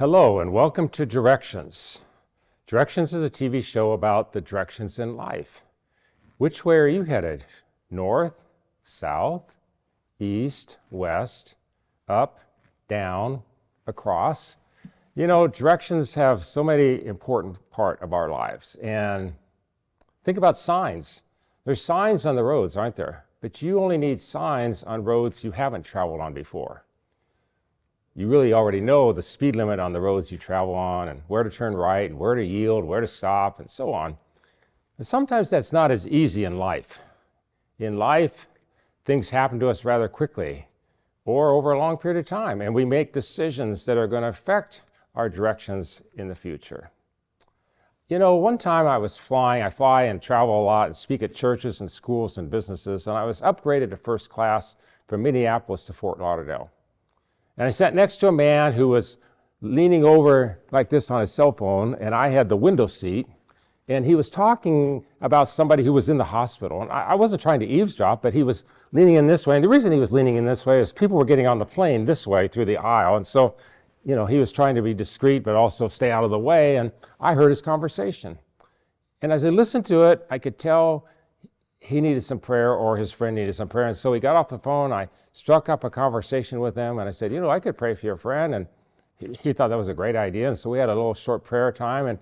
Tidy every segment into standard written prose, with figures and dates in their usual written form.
Hello and welcome to Directions. Directions is a TV show about the directions in life. Which way are you headed? North, south, east, west, up, down, across? You know, directions have so many important part of our lives. And think about signs. There's signs on the roads, aren't there? But you only need signs on roads you haven't traveled on before. You really already know the speed limit on the roads you travel on and where to turn right and where to yield, where to stop, and so on. And sometimes that's not as easy in life. In life, things happen to us rather quickly or over a long period of time, and we make decisions that are going to affect our directions in the future. You know, one time I fly and travel a lot and speak at churches and schools and businesses, and I was upgraded to first class from Minneapolis to Fort Lauderdale. And I sat next to a man who was leaning over like this on his cell phone, and I had the window seat, and he was talking about somebody who was in the hospital. And I wasn't trying to eavesdrop, but he was leaning in this way. And the reason he was leaning in this way is people were getting on the plane this way through the aisle. And so, you know, he was trying to be discreet, but also stay out of the way. And I heard his conversation. And as I listened to it, I could tell he needed some prayer or his friend needed some prayer. And so he got off the phone. I struck up a conversation with him and I said, you know, I could pray for your friend. And he thought that was a great idea. And so we had a little short prayer time and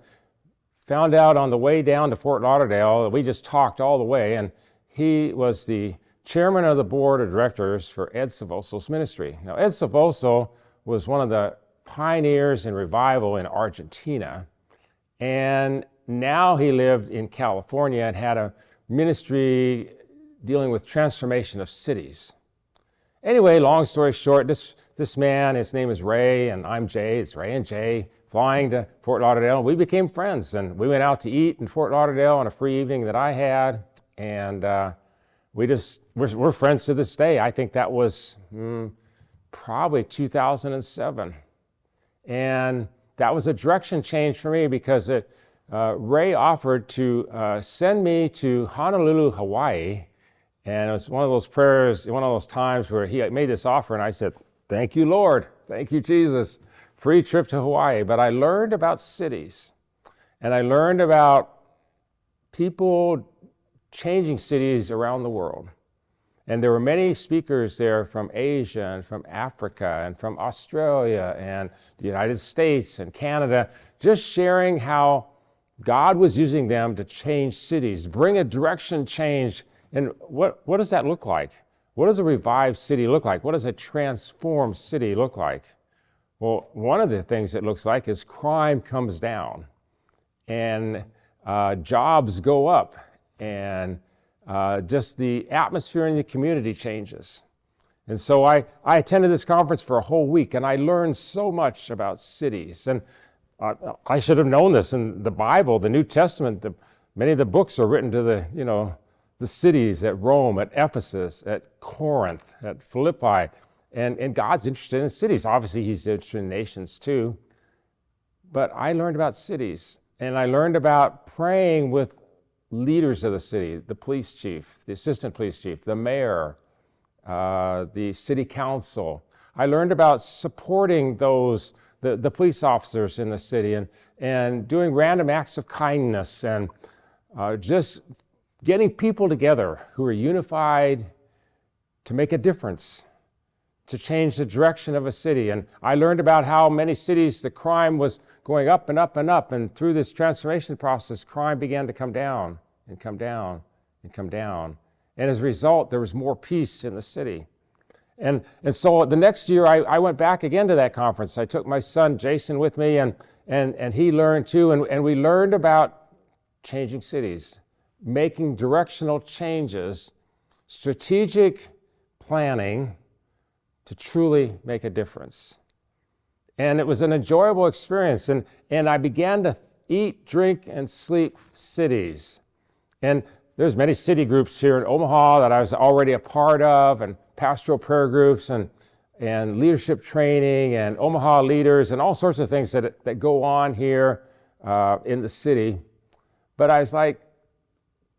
found out on the way down to Fort Lauderdale, we just talked all the way. And he was the chairman of the board of directors for Ed Silvoso's ministry. Now, Ed Silvoso was one of the pioneers in revival in Argentina. And now he lived in California and had a ministry dealing with transformation of cities. Anyway, long story short, this man, his name is Ray, and I'm Jay. It's Ray and Jay flying to Fort Lauderdale. We became friends, and we went out to eat in Fort Lauderdale on a free evening that I had, and we're friends to this day. I think that was probably 2007, and that was a direction change for me because Ray offered to send me to Honolulu, Hawaii, and it was one of those prayers, one of those times where he made this offer, and I said, thank you, Lord. Thank you, Jesus. Free trip to Hawaii. But I learned about cities, and I learned about people changing cities around the world. And there were many speakers there from Asia and from Africa and from Australia and the United States and Canada, just sharing how God was using them to change cities, bring a direction change. And what does that look like? What does a revived city look like? What does a transformed city look like? Well, one of the things it looks like is crime comes down and jobs go up and just the atmosphere in the community changes. And so I attended this conference for a whole week and I learned so much about cities. And I should have known this in the Bible, the New Testament. Many of the books are written to the cities at Rome, at Ephesus, at Corinth, at Philippi. And God's interested in cities. Obviously, he's interested in nations too. But I learned about cities. And I learned about praying with leaders of the city, the police chief, the assistant police chief, the mayor, the city council. I learned about supporting the police officers in the city and doing random acts of kindness and just getting people together who are unified to make a difference, to change the direction of a city. And I learned about how many cities the crime was going up and up and up, and through this transformation process, crime began to come down and come down and come down. And as a result, there was more peace in the city. And so the next year, I went back again to that conference. I took my son, Jason, with me, and he learned too. And we learned about changing cities, making directional changes, strategic planning to truly make a difference. And it was an enjoyable experience. And I began to eat, drink, and sleep cities. And there's many city groups here in Omaha that I was already a part of, and pastoral prayer groups and leadership training and Omaha leaders and all sorts of things that go on here in the city. But I was like,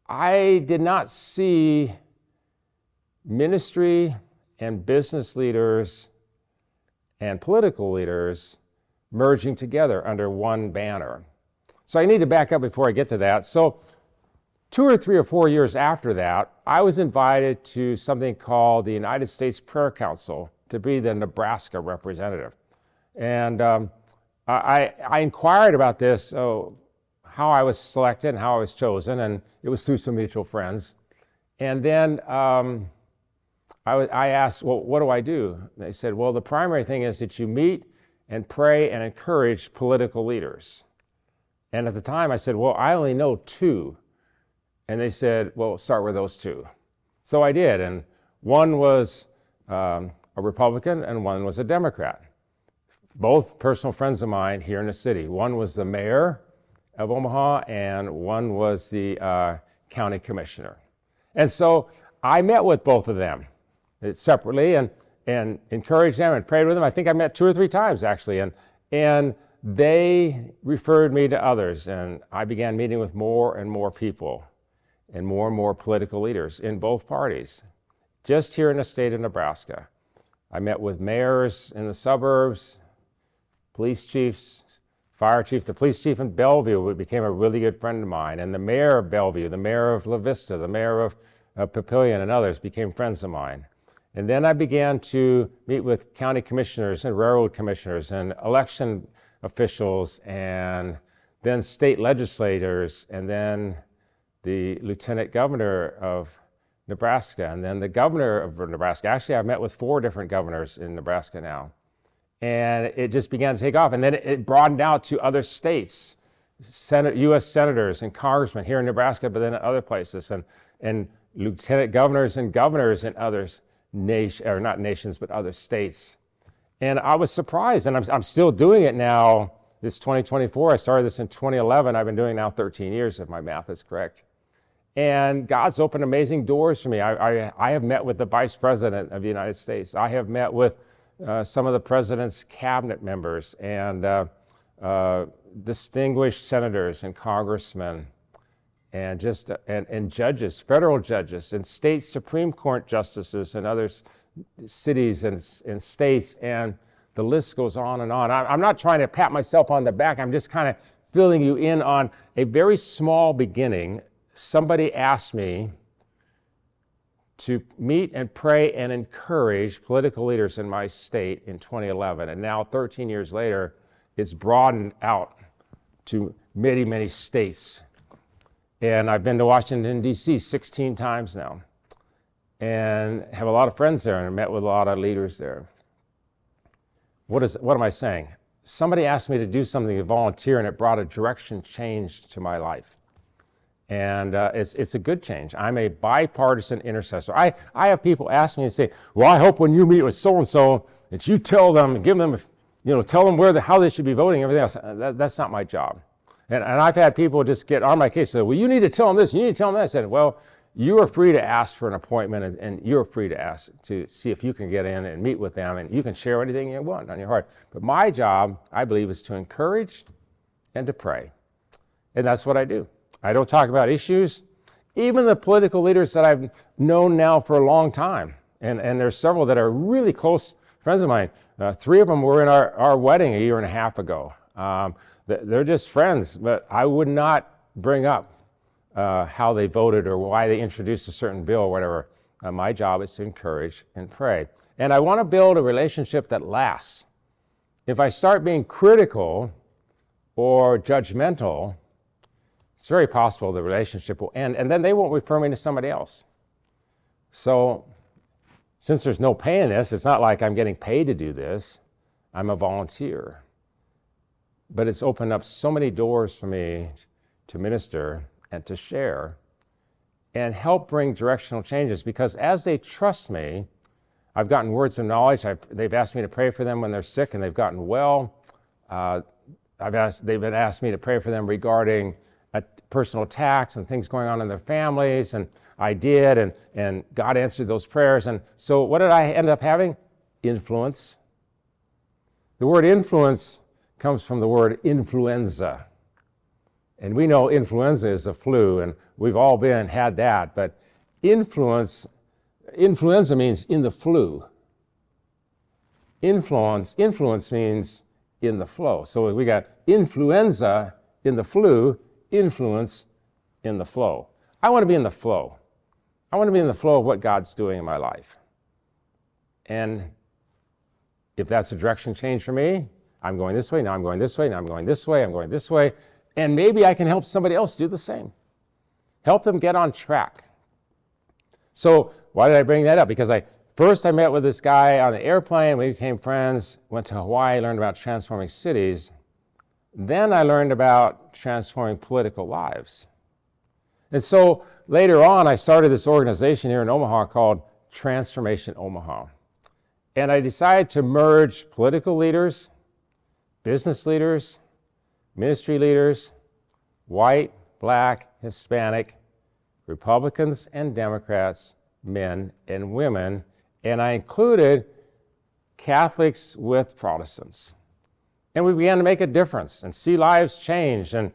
I did not see ministry and business leaders and political leaders merging together under one banner. So I need to back up before I get to that. So 2 or 3 or 4 years after that, I was invited to something called the United States Prayer Council to be the Nebraska representative. And I inquired about this, how I was selected and how I was chosen, and it was through some mutual friends. And then I asked, well, what do I do? And they said, well, the primary thing is that you meet and pray and encourage political leaders. And at the time I said, well, I only know 2. And they said, well, start with those 2. So I did, and one was a Republican and one was a Democrat. Both personal friends of mine here in the city. One was the mayor of Omaha and one was the county commissioner. And so I met with both of them separately and encouraged them and prayed with them. I think I met 2 or 3 times actually, and they referred me to others, and I began meeting with more and more people and more political leaders in both parties, just here in the state of Nebraska. I met with mayors in the suburbs, police chiefs, fire chief. The police chief in Bellevue became a really good friend of mine, and the mayor of Bellevue, the mayor of La Vista, the mayor of Papillion, and others became friends of mine. And then I began to meet with county commissioners and railroad commissioners and election officials, and then state legislators, and then the lieutenant governor of Nebraska, and then the governor of Nebraska. Actually, I've met with 4 different governors in Nebraska now. And it just began to take off. And then it broadened out to other states, U.S. senators and congressmen here in Nebraska, but then in other places, and lieutenant governors and governors in others, or not nations, but other states. And I was surprised, and I'm still doing it now. This 2024, I started this in 2011. I've been doing it now 13 years, if my math is correct. And God's opened amazing doors for me. I have met with the Vice President of the United States. I have met with some of the President's cabinet members and distinguished senators and congressmen and and judges, federal judges, and state Supreme Court justices and other cities and states, and the list goes on and on. I'm not trying to pat myself on the back. I'm just kind of filling you in on a very small beginning. Somebody asked me to meet and pray and encourage political leaders in my state in 2011. And now 13 years later, it's broadened out to many, many states. And I've been to Washington, D.C. 16 times now and have a lot of friends there and met with a lot of leaders there. What am I saying? Somebody asked me to do something, to volunteer, and it brought a direction change to my life. And it's a good change. I'm a bipartisan intercessor. I have people ask me and say, well, I hope when you meet with so-and-so that you tell them, give them, tell them how they should be voting, everything else. That's not my job. And I've had people just get on my case and say, well, you need to tell them this, you need to tell them that. I said, well, you are free to ask for an appointment, and you're free to ask to see if you can get in and meet with them, and you can share anything you want on your heart. But my job, I believe, is to encourage and to pray. And that's what I do. I don't talk about issues. Even the political leaders that I've known now for a long time, and there's several that are really close friends of mine. 3 of them were in our wedding a year and a half ago. They're just friends, but I would not bring up how they voted or why they introduced a certain bill or whatever. My job is to encourage and pray. And I want to build a relationship that lasts. If I start being critical or judgmental, it's very possible the relationship will end, and then they won't refer me to somebody else. So since there's no pay in this, it's not like I'm getting paid to do this. I'm a volunteer. But it's opened up so many doors for me to minister and to share and help bring directional changes, because as they trust me, I've gotten words of knowledge. They've asked me to pray for them when they're sick and they've gotten well. They've been asked me to pray for them regarding personal attacks and things going on in their families, and I did, and God answered those prayers. And so what did I end up having? Influence. The word influence comes from the word influenza. And we know influenza is a flu, and we've all had that, but influenza means in the flu. Influence means in the flow. So we got influenza in the flu, influence in the flow. I want to be in the flow. I want to be in the flow of what God's doing in my life. And if that's a direction change for me, I'm going this way, now I'm going this way, now I'm going this way, I'm going this way. And maybe I can help somebody else do the same. Help them get on track. So why did I bring that up? Because first I met with this guy on the airplane, we became friends, went to Hawaii, learned about transforming cities. Then I learned about transforming political lives. And so later on, I started this organization here in Omaha called Transformation Omaha. And I decided to merge political leaders, business leaders, ministry leaders, white, black, Hispanic, Republicans and Democrats, men and women, and I included Catholics with Protestants. And we began to make a difference and see lives change. And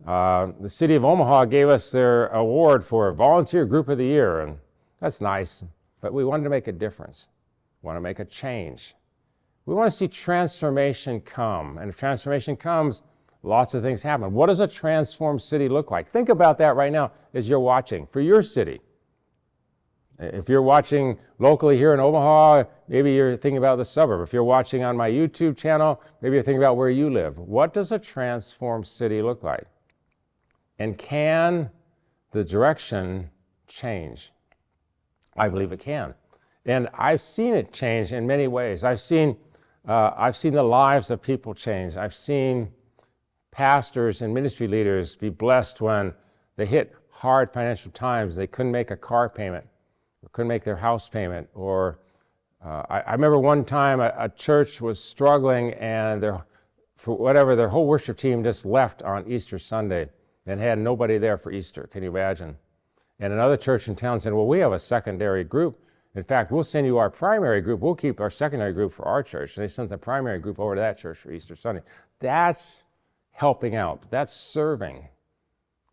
the city of Omaha gave us their award for Volunteer Group of the Year, and that's nice, but we wanted to make a difference. We want to make a change. We want to see transformation come, and if transformation comes, lots of things happen. What does a transformed city look like? Think about that right now as you're watching for your city. If you're watching locally here in Omaha, maybe you're thinking about the suburb. If you're watching on my YouTube channel, maybe you're thinking about where you live. What does a transformed city look like? And can the direction change? I believe it can. And I've seen it change in many ways. I've seen the lives of people change. I've seen pastors and ministry leaders be blessed when they hit hard financial times. They couldn't make a car payment, or couldn't make their house payment, or I remember one time a church was struggling and their whole worship team just left on Easter Sunday and had nobody there for Easter. Can you imagine? And another church in town said, well, we have a secondary group. In fact, we'll send you our primary group. We'll keep our secondary group for our church. And they sent the primary group over to that church for Easter Sunday. That's helping out. That's serving.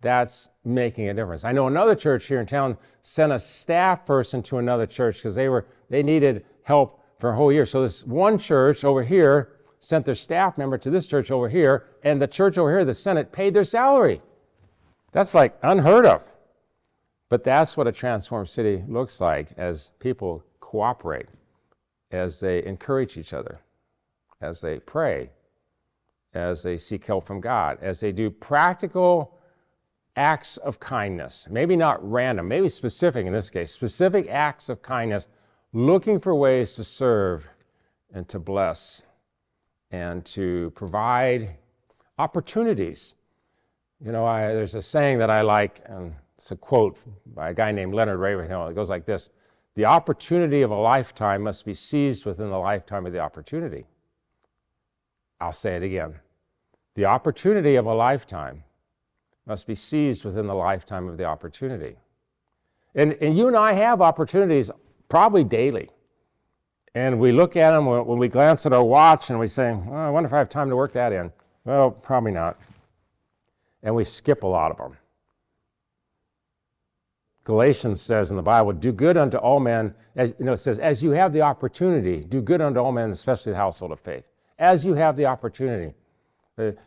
That's making a difference. I know another church here in town sent a staff person to another church because they needed help for a whole year. So this one church over here sent their staff member to this church over here, and the church over here, the Senate, paid their salary. That's like unheard of. But that's what a transformed city looks like as people cooperate, as they encourage each other, as they pray, as they seek help from God, as they do practical acts of kindness, maybe not random, maybe specific in this case, specific acts of kindness, looking for ways to serve and to bless and to provide opportunities. You know, there's a saying that I like, and it's a quote by a guy named Leonard Ravenhill. It goes like this: the opportunity of a lifetime must be seized within the lifetime of the opportunity. I'll say it again. The opportunity of a lifetime must be seized within the lifetime of the opportunity. And you and I have opportunities probably daily. And we look at them when we glance at our watch and we say, oh, I wonder if I have time to work that in. Well, probably not. And we skip a lot of them. Galatians says in the Bible, do good unto all men. As, it says, as you have the opportunity, do good unto all men, especially the household of faith. As you have the opportunity.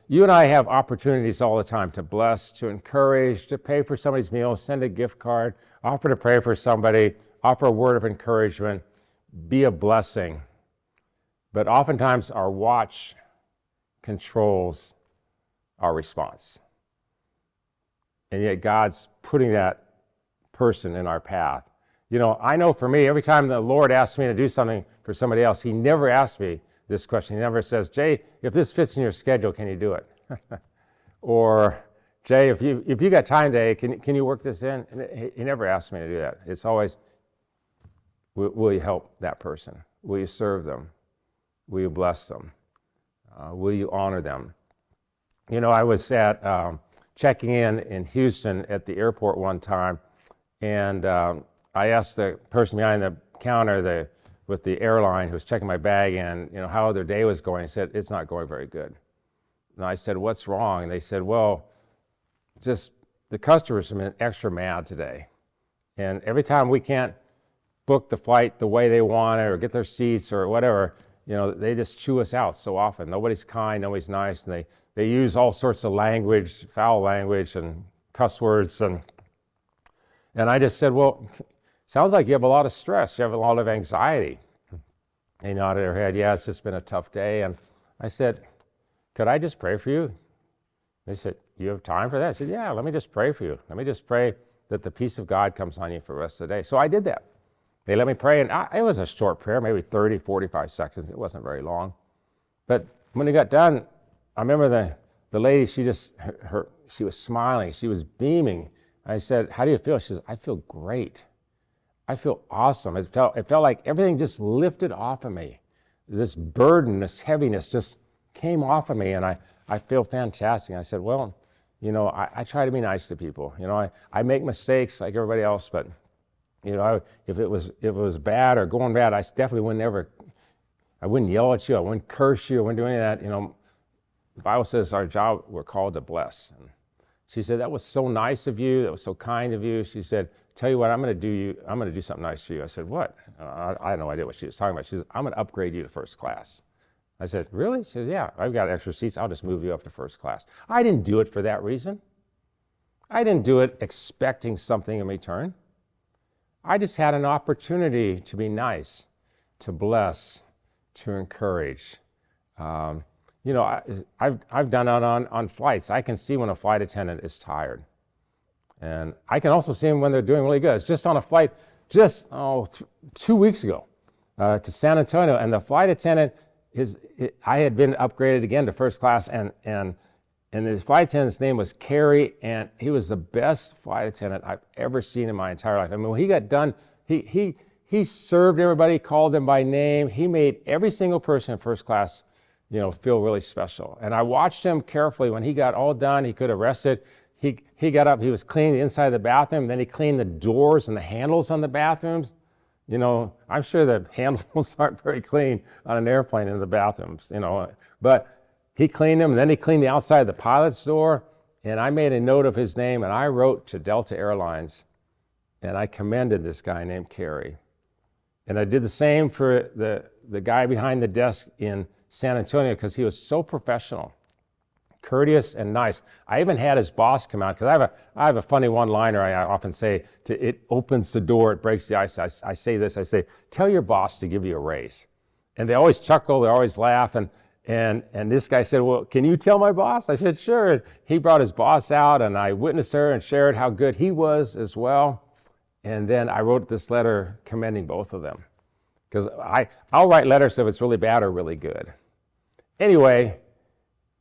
You and I have opportunities all the time to bless, to encourage, to pay for somebody's meal, send a gift card, offer to pray for somebody, offer a word of encouragement, be a blessing. But oftentimes our watch controls our response. And yet God's putting that person in our path. You know, I know for me, every time the Lord asks me to do something for somebody else, He never asks me this question. He never says, Jay, if this fits in your schedule, can you do it? Or, Jay, if you got time today, can you work this in? And he never asks me to do that. It's always, will you help that person? Will you serve them? Will you bless them? Will you honor them? You know, I was at checking in Houston at the airport one time, and I asked the person behind the counter with the airline who was checking my bag in, you know, how their day was going. He said, it's not going very good. And I said, what's wrong? And they said, well, just the customers have been extra mad today. And every time we can't book the flight the way they want it or get their seats or whatever, they just chew us out so often. Nobody's kind, nobody's nice, and they use all sorts of language, foul language and cuss words. And I just said, well, sounds like you have a lot of stress. You have a lot of anxiety. They nodded their head. Yeah, it's just been a tough day. And I said, could I just pray for you? They said, you have time for that? I said, yeah, let me just pray for you. Let me just pray that the peace of God comes on you for the rest of the day. So I did that. They let me pray, and it was a short prayer, maybe 30, 45 seconds. It wasn't very long. But when it got done, I remember the lady, she was smiling. She was beaming. I said, how do you feel? She says, I feel great. I feel awesome. It felt like everything just lifted off of me. This burden, this heaviness just came off of me, and I feel fantastic. I said, well, I try to be nice to people. I make mistakes like everybody else, but if it was bad or going bad, I definitely I wouldn't yell at you, I wouldn't curse you, I wouldn't do any of that. The Bible says our job, we're called to bless. And she said, that was so nice of you, that was so kind of you. She said, tell you what, I'm going to do something nice for you. I said, what? I had no idea what she was talking about. She said, I'm going to upgrade you to first class. I said, really? She said, yeah, I've got extra seats. I'll just move you up to first class. I didn't do it for that reason. I didn't do it expecting something in return. I just had an opportunity to be nice, to bless, to encourage. I've done it on flights. I can see when a flight attendant is tired. And I can also see them when they're doing really good. It's just on a flight 2 weeks ago to San Antonio, and the flight attendant, I had been upgraded again to first class, and the flight attendant's name was Kerry, and he was the best flight attendant I've ever seen in my entire life. I mean, when he got done, he served everybody, called them by name. He made every single person in first class, feel really special. And I watched him carefully. When he got all done, he could have rested. He got up, he was cleaning the inside of the bathroom, then he cleaned the doors and the handles on the bathrooms. I'm sure the handles aren't very clean on an airplane in the bathrooms, but he cleaned them, and then he cleaned the outside of the pilot's door, and I made a note of his name, and I wrote to Delta Airlines, and I commended this guy named Kerry. And I did the same for the guy behind the desk in San Antonio, because he was so professional, courteous, and nice. I even had his boss come out, because I have a funny one-liner I often say, it opens the door, it breaks the ice. I say this, I say, tell your boss to give you a raise. And they always chuckle, they always laugh, and this guy said, well, can you tell my boss? I said, sure. And he brought his boss out, and I witnessed her and shared how good he was as well. And then I wrote this letter commending both of them, because I'll write letters if it's really bad or really good. Anyway,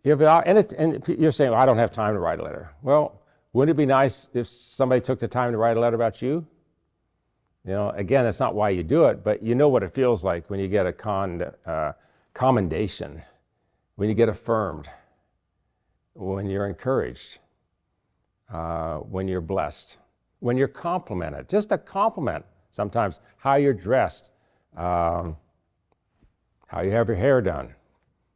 and you're saying, well, I don't have time to write a letter. Well, wouldn't it be nice if somebody took the time to write a letter about you? Again, that's not why you do it, but you know what it feels like when you get a commendation, when you get affirmed, when you're encouraged, when you're blessed, when you're complimented. Just a compliment sometimes, how you're dressed, how you have your hair done.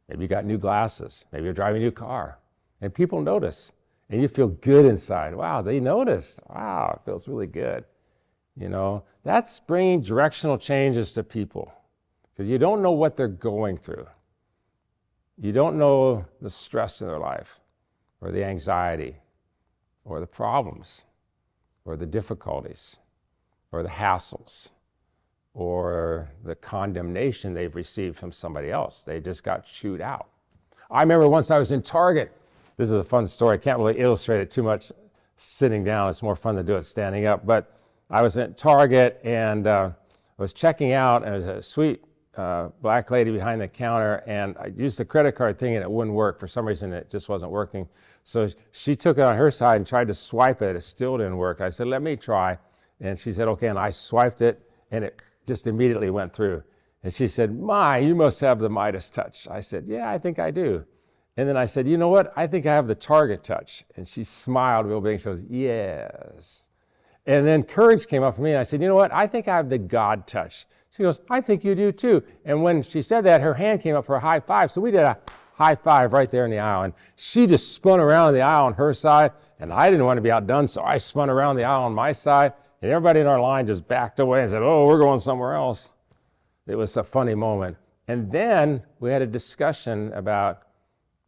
Maybe you got new glasses. Maybe you're driving a new car. And people notice, and you feel good inside. Wow, they noticed. Wow, it feels really good. That's bringing directional changes to people, because you don't know what they're going through. You don't know the stress in their life, or the anxiety, or the problems, or the difficulties, or the hassles, or the condemnation they've received from somebody else. They just got chewed out. I remember once I was in Target. This is a fun story. I can't really illustrate it too much sitting down. It's more fun to do it standing up. But I was at Target, and I was checking out, and there was a sweet black lady behind the counter, and I used the credit card thing, and it wouldn't work. For some reason, it just wasn't working. So she took it on her side and tried to swipe it. It still didn't work. I said, let me try. And she said, okay. And I swiped it, and it just immediately went through. And she said, my, you must have the Midas touch. I said, yeah, I think I do. And then I said, you know what? I think I have the Target touch. And she smiled real big. She goes, yes. And then courage came up for me, and I said, you know what? I think I have the God touch. She goes, I think you do too. And when she said that, her hand came up for a high five. So we did a high five right there in the aisle. And she just spun around the aisle on her side, and I didn't want to be outdone, so I spun around the aisle on my side. And everybody in our line just backed away and said, oh, we're going somewhere else. It was a funny moment. And then we had a discussion about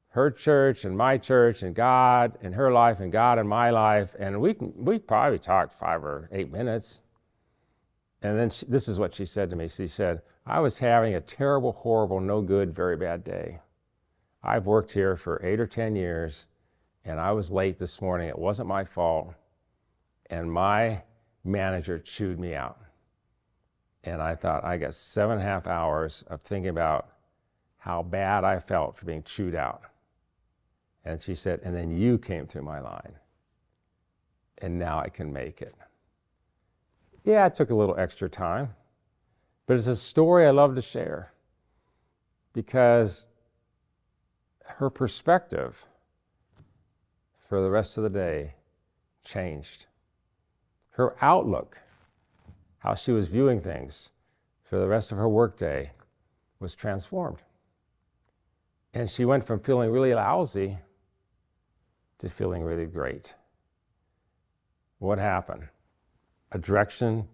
her church and my church and God and her life and God and my life. And we probably talked 5 or 8 minutes. And then this is what she said to me. She said, I was having a terrible, horrible, no good, very bad day. I've worked here for 8 or 10 years, and I was late this morning. It wasn't my fault. And my manager chewed me out. And I thought, I got 7.5 hours of thinking about how bad I felt for being chewed out. And she said, and then you came through my line. And now I can make it. Yeah, it took a little extra time, but it's a story I love to share because her perspective for the rest of the day changed. Her outlook, how she was viewing things for the rest of her workday, was transformed. And she went from feeling really lousy to feeling really great. What happened? A direction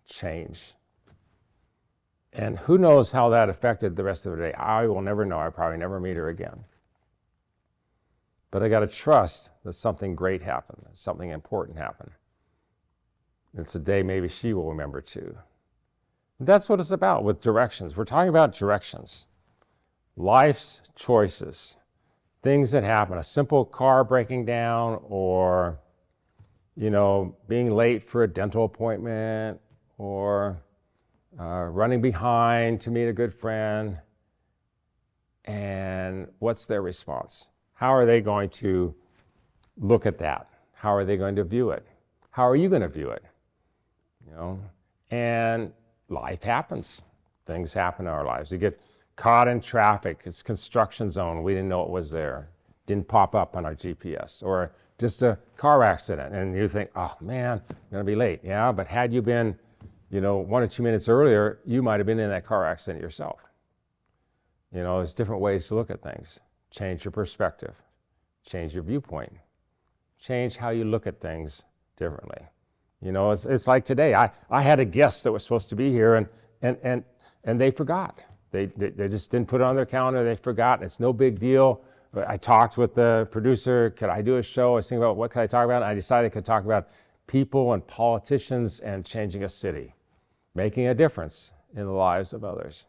change. And who knows how that affected the rest of the day? I will never know. I probably never meet her again. But I got to trust that something great happened, that something important happened. It's a day maybe she will remember too. That's what it's about with directions. We're talking about directions. Life's choices. Things that happen. A simple car breaking down, or being late for a dental appointment, or running behind to meet a good friend. And what's their response? How are they going to look at that? How are they going to view it? How are you going to view it? And life happens. Things happen in our lives. We get caught in traffic. It's construction zone. We didn't know it was there. Didn't pop up on our GPS. Or just a car accident, and you think, oh man, I'm gonna be late. Yeah, but had you been, 1 or 2 minutes earlier, you might have been in that car accident yourself. There's different ways to look at things. Change your perspective, change your viewpoint, change how you look at things differently. It's like today. I had a guest that was supposed to be here, and they forgot. They just didn't put it on their calendar. They forgot. It's no big deal. I talked with the producer. Could I do a show? I was thinking about what could I talk about. And I decided I could talk about people and politicians and changing a city, making a difference in the lives of others.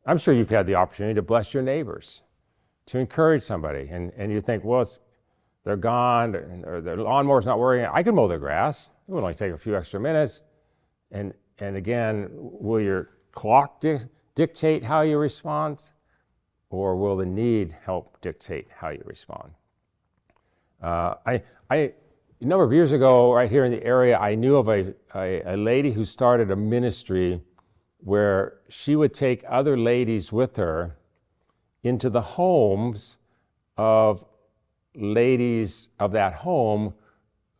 I'm sure you've had the opportunity to bless your neighbors, to encourage somebody, and you think, well, they're gone, or their lawnmower's not working. I can mow their grass. It would only take a few extra minutes. And again, will your clock dictate how you respond? Or will the need help dictate how you respond? A number of years ago, right here in the area, I knew of a lady who started a ministry where she would take other ladies with her into the homes of ladies of that home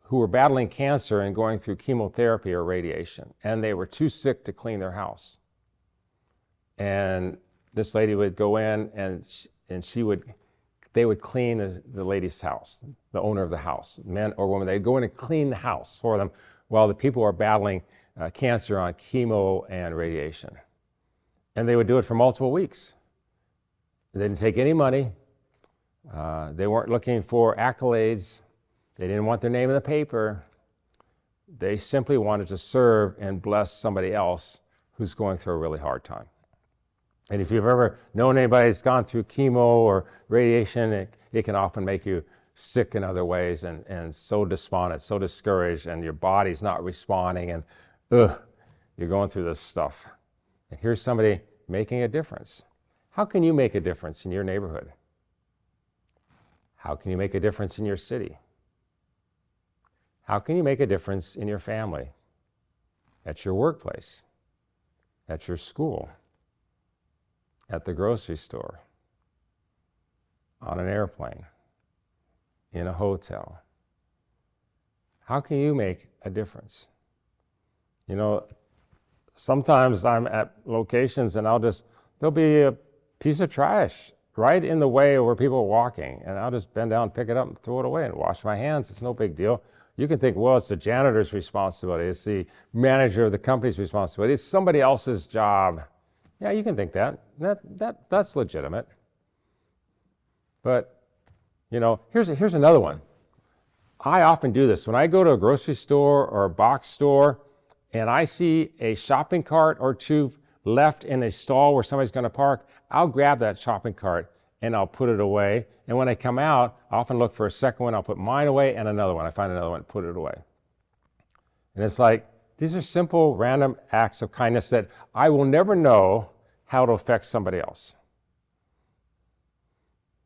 who were battling cancer and going through chemotherapy or radiation, and they were too sick to clean their house. And this lady would go in, and they would clean the lady's house, the owner of the house, men or women. They'd go in and clean the house for them while the people were battling cancer on chemo and radiation. And they would do it for multiple weeks. They didn't take any money. They weren't looking for accolades. They didn't want their name in the paper. They simply wanted to serve and bless somebody else who's going through a really hard time. And if you've ever known anybody that's gone through chemo or radiation, it can often make you sick in other ways and so despondent, so discouraged, and your body's not responding, and you're going through this stuff. And here's somebody making a difference. How can you make a difference in your neighborhood? How can you make a difference in your city? How can you make a difference in your family, at your workplace, at your school, at the grocery store, on an airplane, in a hotel? How can you make a difference? Sometimes I'm at locations and there'll be a piece of trash right in the way where people are walking, and I'll just bend down, pick it up, and throw it away and wash my hands. It's no big deal. You can think, well, it's the janitor's responsibility. It's the manager of the company's responsibility. It's somebody else's job. Yeah, you can think that. That's legitimate. But, here's another one. I often do this. When I go to a grocery store or a box store and I see a shopping cart or two left in a stall where somebody's going to park, I'll grab that shopping cart and I'll put it away. And when I come out, I often look for a second one. I'll put mine away and another one. I find another one, put it away. And it's like, these are simple, random acts of kindness that I will never know how to affect somebody else.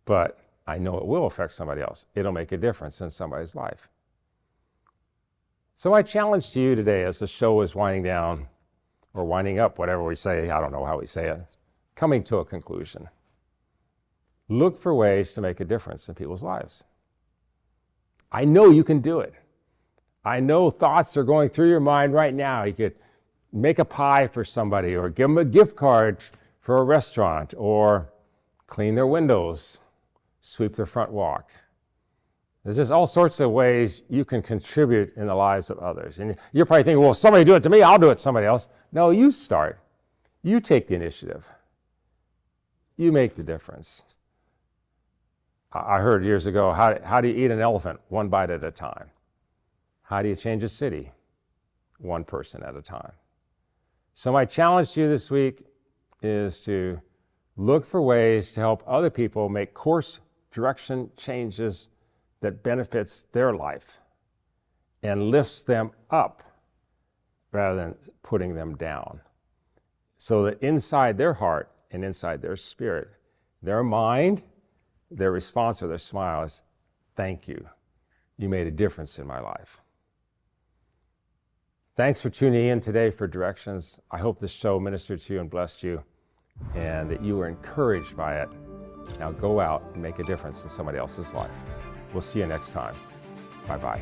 But I know it will affect somebody else. It'll make a difference in somebody's life. So my challenge to you today as the show is winding down, or winding up, whatever we say, I don't know how we say it, coming to a conclusion. Look for ways to make a difference in people's lives. I know you can do it. I know thoughts are going through your mind right now. You could make a pie for somebody, or give them a gift card for a restaurant, or clean their windows, sweep their front walk. There's just all sorts of ways you can contribute in the lives of others. And you're probably thinking, well, if somebody do it to me, I'll do it to somebody else. No, you start. You take the initiative. You make the difference. I heard years ago, how do you eat an elephant? One bite at a time. How do you change a city? One person at a time. So my challenge to you this week is to look for ways to help other people make course direction changes that benefits their life and lifts them up rather than putting them down. So that inside their heart and inside their spirit, their mind, their response or their smile is, thank you. You made a difference in my life. Thanks for tuning in today for Directions. I hope this show ministered to you and blessed you, and that you were encouraged by it. Now go out and make a difference in somebody else's life. We'll see you next time. Bye-bye.